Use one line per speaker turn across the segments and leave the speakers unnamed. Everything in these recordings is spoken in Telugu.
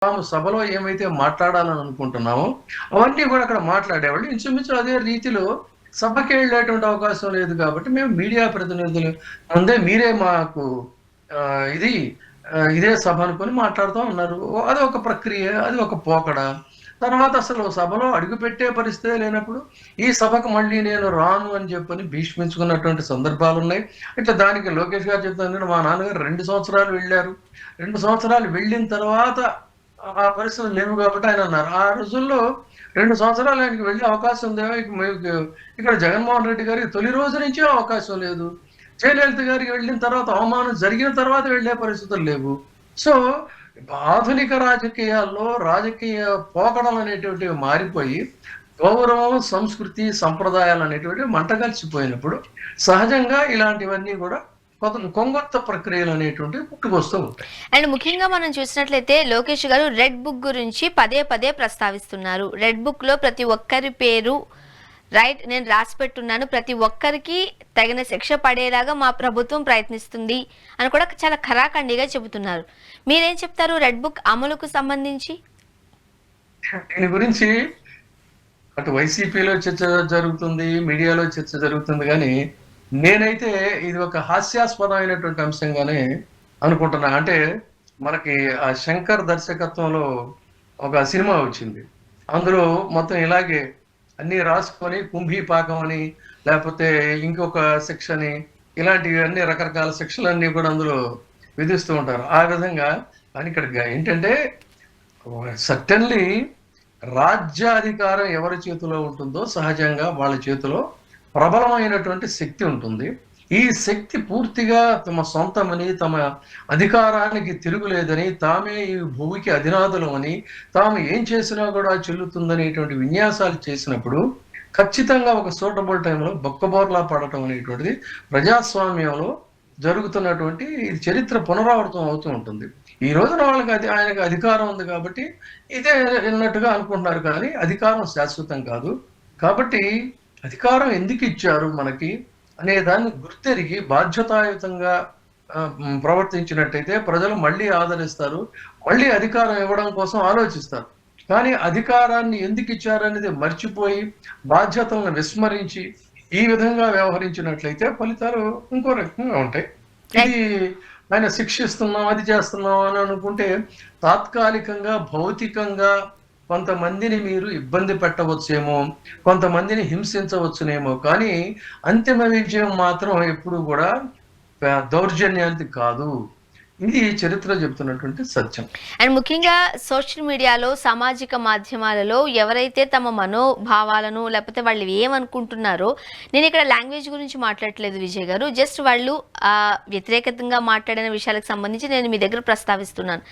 తాము సభలో ఏమైతే మాట్లాడాలని అనుకుంటున్నామో అవన్నీ కూడా అక్కడ మాట్లాడేవాళ్ళు. ఇంచుమించు అదే రీతిలో సభకి వెళ్ళేటువంటి అవకాశం లేదు కాబట్టి మేము మీడియా ప్రతినిధులు ముందే మీరే మాకు ఇది ఇదే సభ అనుకొని మాట్లాడుతూ ఉన్నారు. అది ఒక ప్రక్రియ, అది ఒక పోకడ. తర్వాత అసలు సభలో అడుగుపెట్టే పరిస్థితే లేనప్పుడు ఈ సభకు మళ్ళీ నేను రాను అని చెప్పని భీష్మించుకున్నటువంటి సందర్భాలు ఉన్నాయి. ఇట్లా దానికి లోకేష్ గారు చెప్తాను, మా నాన్నగారు 2 సంవత్సరాలు వెళ్ళారు. 2 సంవత్సరాలు వెళ్ళిన తర్వాత ఆ పరిస్థితులు లేవు కాబట్టి ఆయన అన్నారు. ఆ రోజుల్లో 2 సంవత్సరాలు ఆయనకి వెళ్ళే అవకాశం ఉందేమో. మీకు ఇక్కడ జగన్మోహన్ రెడ్డి గారికి తొలి రోజు నుంచే అవకాశం లేదు. జయలలిత గారికి వెళ్ళిన తర్వాత అవమానం జరిగిన తర్వాత వెళ్ళే పరిస్థితులు లేవు. సో ఆధునిక రాజకీయాల్లో రాజకీయ పోకడలు అనేటువంటివి మారిపోయి గౌరవం, సంస్కృతి, సంప్రదాయాలు అనేటువంటివి మంటగలిసిపోయినప్పుడు సహజంగా ఇలాంటివన్నీ కూడా కొంగొత్త ప్రక్రియలు అనేటువంటివి పుట్టుకొస్తూ ఉంటాయి.
అండ్ ముఖ్యంగా మనం చూసినట్లయితే లోకేష్ గారు రెడ్ బుక్ గురించి పదే పదే ప్రస్తావిస్తున్నారు. రెడ్ బుక్ లో ప్రతి ఒక్కరి పేరు రైట్ నేను రాసి పెట్టున్నాను, ప్రతి ఒక్కరికి తగిన శిక్ష పడేలాగా మా ప్రభుత్వం ప్రయత్నిస్తుంది అని కూడా చాలా ఖరాఖండిగా చెబుతున్నారు. మీరేం చెప్తారు రెడ్ బుక్ అమలుకు సంబంధించి?
దీని గురించి అటు వైసీపీలో చర్చ జరుగుతుంది, మీడియాలో చర్చ జరుగుతుంది, కానీ నేనైతే ఇది ఒక హాస్యాస్పదమైనటువంటి అంశంగానే అనుకుంటున్నా. అంటే మనకి ఆ శంకర్ దర్శకత్వంలో ఒక సినిమా వచ్చింది. అందులో మొత్తం ఇలాగే అన్ని రాసుకొని కుంభీపాకం అని, లేకపోతే ఇంకొక శిక్ష అని, ఇలాంటివి అన్ని రకరకాల శిక్షలన్నీ కూడా అందులో విధిస్తూ ఉంటారు. ఆ విధంగా అని ఇక్కడ ఏంటంటే సర్టన్లీ రాజ్యాధికారం ఎవరి చేతిలో ఉంటుందో సహజంగా వాళ్ళ చేతిలో ప్రబలమైనటువంటి శక్తి ఉంటుంది. ఈ శక్తి పూర్తిగా తమ సొంతమని, తమ అధికారానికి తిరుగులేదని, తామే ఈ భూమికి అధినాథులం అని, తాము ఏం చేసినా కూడా చెల్లుతుందనేటువంటి విన్యాసాలు చేసినప్పుడు ఖచ్చితంగా ఒక సూటబుల్ టైంలో బొక్కబోర్లా పడటం అనేటువంటిది ప్రజాస్వామ్యంలో జరుగుతున్నటువంటి చరిత్ర పునరావృతం అవుతూ ఉంటుంది. ఈ రోజున వాళ్ళకి ఆయనకు అధికారం ఉంది కాబట్టి ఇదే అన్నట్టుగా అనుకుంటున్నారు, కానీ అధికారం శాశ్వతం కాదు. కాబట్టి అధికారం ఎందుకు ఇచ్చారు మనకి అనే దాన్ని గుర్తెరిగి బాధ్యతాయుతంగా ప్రవర్తించినట్టయితే ప్రజలు మళ్ళీ ఆదరిస్తారు, మళ్ళీ అధికారం ఇవ్వడం కోసం ఆలోచిస్తారు. కానీ అధికారాన్ని ఎందుకు ఇచ్చారనేది మర్చిపోయి బాధ్యతలను విస్మరించి ఈ విధంగా వ్యవహరించినట్లయితే ఫలితాలు ఇంకో రకంగా ఉంటాయి. ఇది ఆయన శిక్షిస్తున్నాం, అది చేస్తున్నాం అని అనుకుంటే తాత్కాలికంగా భౌతికంగా కొంతమందిని మీరు ఇబ్బంది పెట్టవచ్చేమో, కొంతమందిని హింసించవచ్చునేమో, కానీ అంతిమ విజయం మాత్రం ఎప్పుడు కూడా దౌర్జన్యానికి కాదు. ఇది చరిత్ర చెబుతున్నటువంటి సత్యం.
అండ్ ముఖ్యంగా సోషల్ మీడియాలో, సామాజిక మాధ్యమాలలో ఎవరైతే తమ మనోభావాలను లేకపోతే వాళ్ళు ఏమనుకుంటున్నారో, నేను ఇక్కడ లాంగ్వేజ్ గురించి మాట్లాడట్లేదు విజయ్ గారు, జస్ట్ వాళ్ళు వ్యతిరేకంగా మాట్లాడిన విషయాలకు సంబంధించి నేను మీ దగ్గర ప్రస్తావిస్తున్నాను.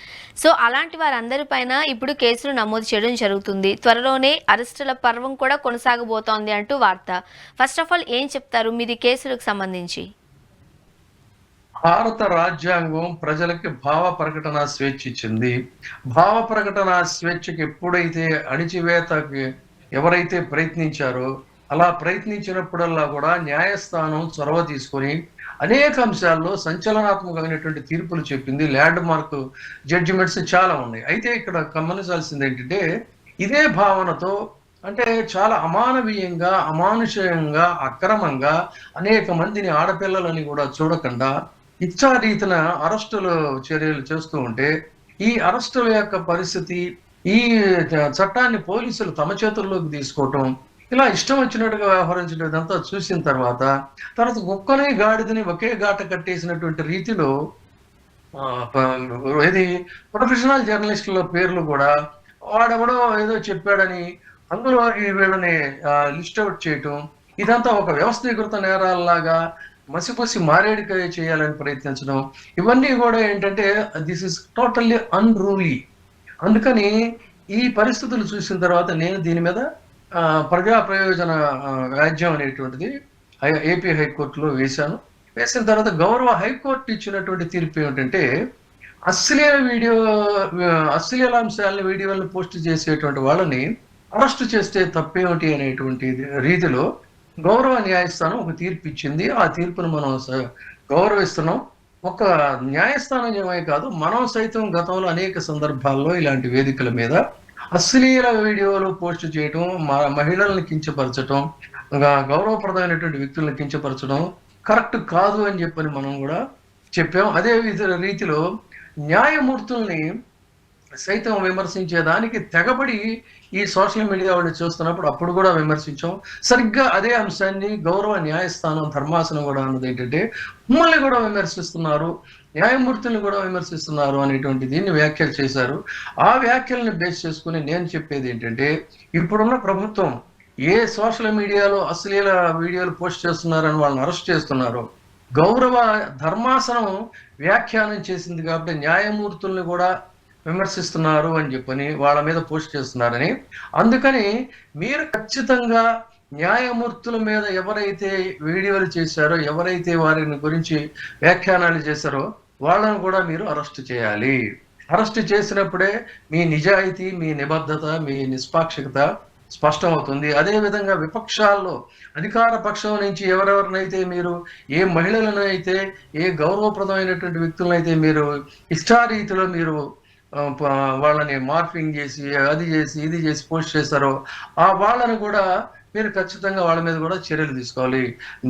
సో అలాంటి వారందరి పైన ఇప్పుడు కేసులు నమోదు చేయడం జరుగుతుంది. త్వరలోనే అరెస్టుల పర్వం కూడా కొనసాగబోతోంది అంటూ వార్త. ఫస్ట్ ఆఫ్ ఆల్ ఏం చెప్తారు మీరు ఈ కేసులకు సంబంధించి?
భారత రాజ్యాంగం ప్రజలకి భావ ప్రకటన స్వేచ్ఛ ఇచ్చింది. భావ ప్రకటన స్వేచ్ఛకి ఎప్పుడైతే అణిచివేతకి ఎవరైతే ప్రయత్నించారో అలా ప్రయత్నించినప్పుడల్లా కూడా న్యాయస్థానం చొరవ తీసుకొని అనేక అంశాల్లో సంచలనాత్మకమైనటువంటి తీర్పులు చెప్పింది. ల్యాండ్ మార్క్ జడ్జిమెంట్స్ చాలా ఉన్నాయి. అయితే ఇక్కడ గమనించాల్సింది ఏంటంటే ఇదే భావనతో అంటే చాలా అమానవీయంగా, అమానుషంగా, అక్రమంగా అనేక మందిని ఆడపిల్లలని కూడా చూడకుండా ఇచ్చారీతిన అరెస్టులు చర్యలు చేస్తూ ఉంటే ఈ అరెస్టుల యొక్క పరిస్థితి, ఈ చట్టాన్ని పోలీసులు తమ చేతుల్లోకి తీసుకోవటం, ఇలా ఇష్టం వచ్చినట్టుగా వ్యవహరించడం ఇదంతా చూసిన తర్వాత కుక్కని గాడిదని ఒకే గాట కట్టేసినటువంటి రీతిలో ఇది ప్రొఫెషనల్ జర్నలిస్టుల పేర్లు కూడా వాడెవడో ఏదో చెప్పాడని అందులో వీళ్ళని లిస్ట్ అవుట్ చేయటం, ఇదంతా ఒక వ్యవస్థీకృత నేరాల్లాగా మసిపూసి మారేడికాయ చేయాలని ప్రయత్నించడం, ఇవన్నీ కూడా ఏంటంటే దిస్ ఇస్ టోటల్లీ అన్రూలీ. అందుకని ఈ పరిస్థితులు చూసిన తర్వాత నేను దీని మీద ప్రజా ప్రయోజన వ్యాజ్యం అనేటువంటిది ఏపీ హైకోర్టులో వేశాను. వేసిన తర్వాత గౌరవ హైకోర్టు ఇచ్చినటువంటి తీర్పు ఏమిటంటే అశ్లీలాంశాలని వీడియోలను పోస్ట్ చేసేటువంటి వాళ్ళని అరెస్ట్ చేస్తే తప్పేమిటి అనేటువంటి రీతిలో గౌరవ న్యాయస్థానం ఒక తీర్పు ఇచ్చింది. ఆ తీర్పును మనం గౌరవిస్తున్నాం. ఒక న్యాయస్థానమే కాదు, మనం సైతం గతంలో అనేక సందర్భాల్లో ఇలాంటి వేదికల మీద అశ్లీల వీడియోలు పోస్ట్ చేయటం, మహిళల్ని కించపరచటం, గౌరవప్రదమైనటువంటి వ్యక్తులను కించపరచడం కరెక్ట్ కాదు అని చెప్పని మనం కూడా చెప్పాం. అదే రీతిలో న్యాయమూర్తుల్ని సైతం విమర్శించేదానికి తెగబడి ఈ సోషల్ మీడియా వాళ్ళు చూస్తున్నప్పుడు అప్పుడు కూడా విమర్శించాం. సరిగ్గా అదే అంశాన్ని గౌరవ న్యాయస్థానం ధర్మాసనం కూడా అన్నది ఏంటంటే, మమ్మల్ని కూడా విమర్శిస్తున్నారు, న్యాయమూర్తులను కూడా విమర్శిస్తున్నారు అనేటువంటి దీన్ని వ్యాఖ్యలు చేశారు. ఆ వ్యాఖ్యల్ని బేస్ చేసుకుని నేను చెప్పేది ఏంటంటే, ఇప్పుడున్న ప్రభుత్వం ఏ సోషల్ మీడియాలో అశ్లీల వీడియోలు పోస్ట్ చేస్తున్నారని వాళ్ళని అరెస్ట్ చేస్తున్నారో, గౌరవ ధర్మాసనం వ్యాఖ్యానం చేసింది కాబట్టి న్యాయమూర్తుల్ని కూడా విమర్శిస్తున్నారు అని చెప్పని వాళ్ళ మీద పోస్ట్ చేస్తున్నారని, అందుకని మీరు ఖచ్చితంగా న్యాయమూర్తుల మీద ఎవరైతే వీడియోలు చేశారో, ఎవరైతే వారిని గురించి వ్యాఖ్యానాలు చేశారో వాళ్ళను కూడా మీరు అరెస్ట్ చేయాలి. అరెస్ట్ చేసినప్పుడే మీ నిజాయితీ, మీ నిబద్ధత, మీ నిష్పాక్షికత స్పష్టమవుతుంది. అదేవిధంగా విపక్షాల్లో అధికార పక్షం నుంచి ఎవరెవరినైతే మీరు, ఏ మహిళలను అయితే, ఏ గౌరవప్రదమైనటువంటి వ్యక్తులనైతే మీరు ఇష్టారీతిలో మీరు వాళ్ళని మార్ఫింగ్ చేసి, అది చేసి, ఇది చేసి పోస్ట్ చేశారో ఆ వాళ్ళని కూడా మీరు ఖచ్చితంగా వాళ్ళ మీద కూడా చర్యలు తీసుకోవాలి.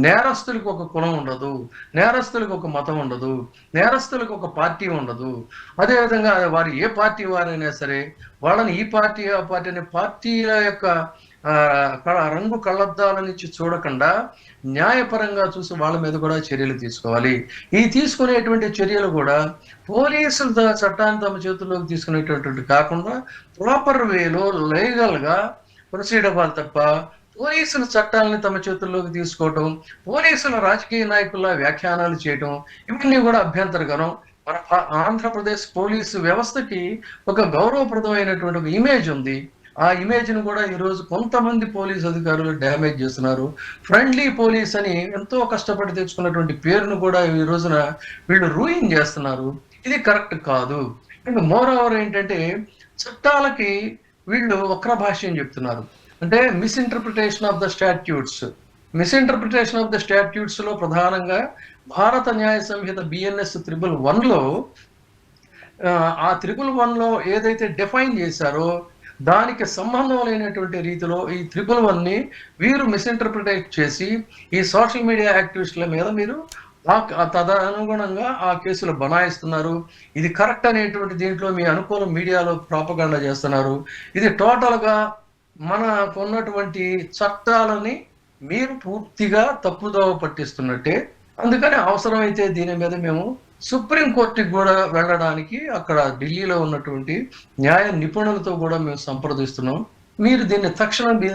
నేరస్తులకు ఒక కులం ఉండదు, నేరస్తులకు ఒక మతం ఉండదు, నేరస్తులకు ఒక పార్టీ ఉండదు. అదేవిధంగా వారు ఏ పార్టీ వారైనా సరే వాళ్ళని ఈ పార్టీ ఆ పార్టీ అనే పార్టీల యొక్క రంగు కళ్ళద్దాల నుంచి చూడకుండా న్యాయపరంగా చూసి వాళ్ళ మీద కూడా చర్యలు తీసుకోవాలి. ఈ తీసుకునేటువంటి చర్యలు కూడా పోలీసుల చట్టాన్ని తమ చేతుల్లోకి తీసుకునేటటువంటి కాకుండా ప్రాపర్ వేలో లీగల్ గా ప్రొసీడ్ అవ్వాలి తప్ప పోలీసుల చట్టాలని తమ చేతుల్లోకి తీసుకోవటం, పోలీసుల రాజకీయ నాయకుల వ్యాఖ్యానాలు చేయటం ఇవన్నీ కూడా అభ్యంతరకరం. మన ఆంధ్రప్రదేశ్ పోలీసు వ్యవస్థకి ఒక గౌరవప్రదమైనటువంటి ఒక ఇమేజ్ ఉంది. ఆ ఇమేజ్ ను కూడా ఈరోజు కొంతమంది పోలీస్ అధికారులు డ్యామేజ్ చేస్తున్నారు. ఫ్రెండ్లీ పోలీస్ అని ఎంతో కష్టపడి తెచ్చుకున్నటువంటి పేరును కూడా ఈ రోజున వీళ్ళు రూయిన్ చేస్తున్నారు. ఇది కరెక్ట్ కాదు. అండ్ మోర్ ఓవర్ ఏంటంటే, చట్టాలకి వీళ్ళు వక్ర భాష్యం చెప్తున్నారు. అంటే misinterpretation of the statutes. Misinterpretation of the statutes లో ప్రధానంగా భారత న్యాయ సంహిత BNS 111 లో ఆ 111 లో ఏదైతే డిఫైన్ చేశారో దానికి సంబంధం లేనటువంటి రీతిలో ఈ 111 ని వీరు మిస్ఇంటర్ప్రిటేట్ చేసి ఈ సోషల్ మీడియా యాక్టివిస్టుల మీద మీరు తదనుగుణంగా ఆ కేసులు బనాయిస్తున్నారు. ఇది కరెక్ట్ అనేటువంటి దీంట్లో మీ అనుకూల మీడియాలో ప్రాపగాండా చేస్తున్నారు. ఇది టోటల్ గా మనకున్నటువంటి చట్టాలని మీరు పూర్తిగా తప్పుదోవ పట్టిస్తున్నట్టే. అందుకని అవసరమైతే దీని మీద మేము సుప్రీం కోర్టుకి కూడా వెళ్ళడానికి అక్కడ ఢిల్లీలో ఉన్నటువంటి న్యాయ నిపుణులతో కూడా మేము సంప్రదిస్తున్నాం. మీరు దీన్ని తక్షణం